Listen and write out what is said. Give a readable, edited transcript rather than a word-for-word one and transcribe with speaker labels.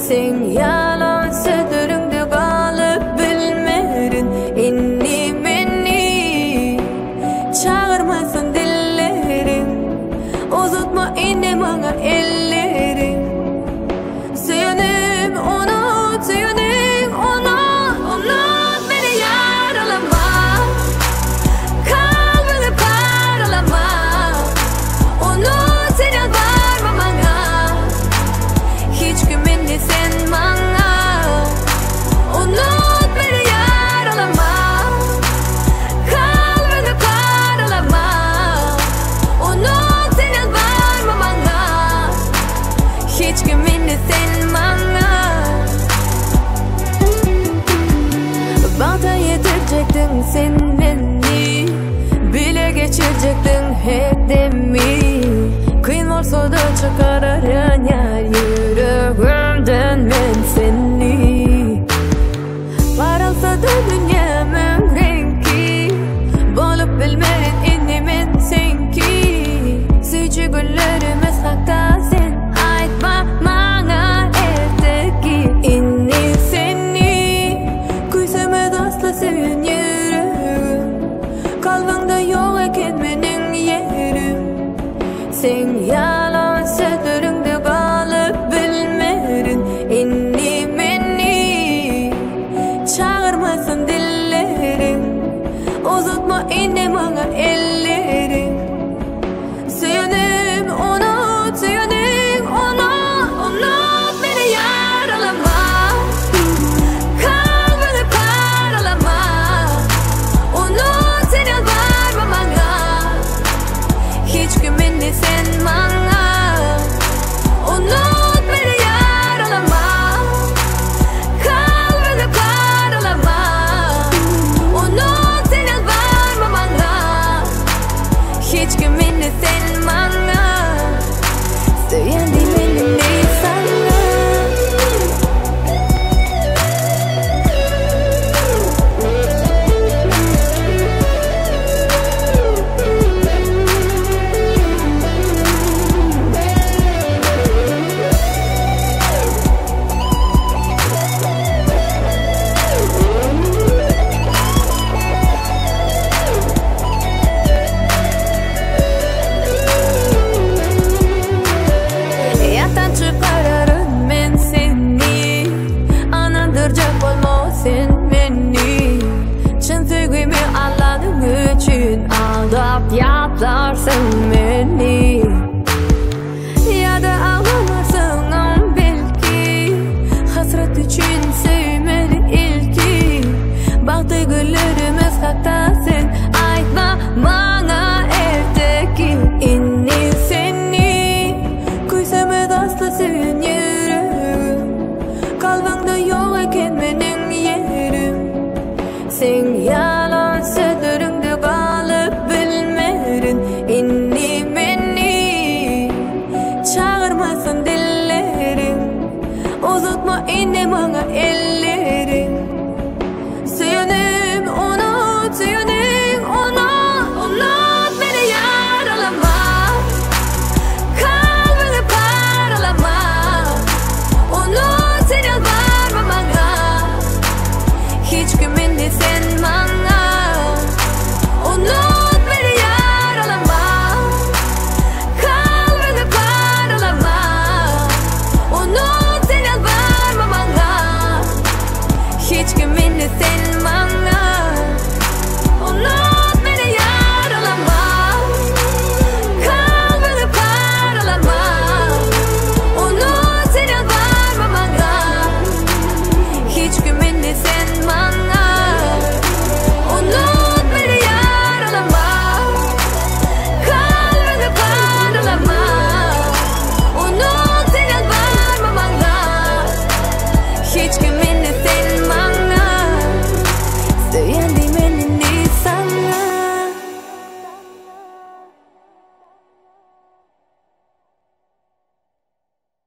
Speaker 1: Sen yalan sözlerinde kalıp bilmerin. İnni meni çağırmasın dillerin. Uzatma inni bana ellerin. Senin onu, senin onu beni yaralama. Kalbini paralama. Onu senin varma bana. Hiç güvenli sen bana. Unut beni yaralama. Kalbini paralama. Unut senin varma bana. Hiç güvenli sen bana. Bağda yedirecektin sen beni. Bile geçirecektin hedemi. Kıyın varsa da çıkarırın ya yüreğimden ben seni. Paralsa da dünyamın rengi. Bolup bilmerin indimin senki. Suyucu güllerimiz hakta sen. Aytma bana erteki. İnni seni. Kuysama dostla sevin yüreğim. Kalbimde yok eken benim yerim. Sen yalan sözlerinde kalıp bilmerin. İnni meni çağırmasın dillerin. Uzatma inni bana ellerin. Senin onu, senin onu beni yaralama. Kalbini paralama. Onu senin varma bana. Hiç güvenli sen bana. Unut beni yaralama. Kalbini paralama. Unut senin varma bana. Hiç güvenli sen bana. Söyledim beni sana. Yatan çıkarırım ben seni. Anandıracak olma sen beni. Çın sevgimi anladığın için aldap yatarsın beni. Ya da ağlamasın belki. Hasret için sevmeli ilki. Baktı güllerimiz hakta sen. Aytma bana erteki. İnni seni. Kuysama dostla sevin yüreğim. Kalbimde yok eken benim yerim. Sen yalan sözlerinde kalıp bilmerin. İnni meni çağırmasın dillerin. Uzatma inni bana ellerin. Senin onu, senin onu beni yaralama. Kalbini paralama. Onu senin varma bana. Hiç güvenli sen bana.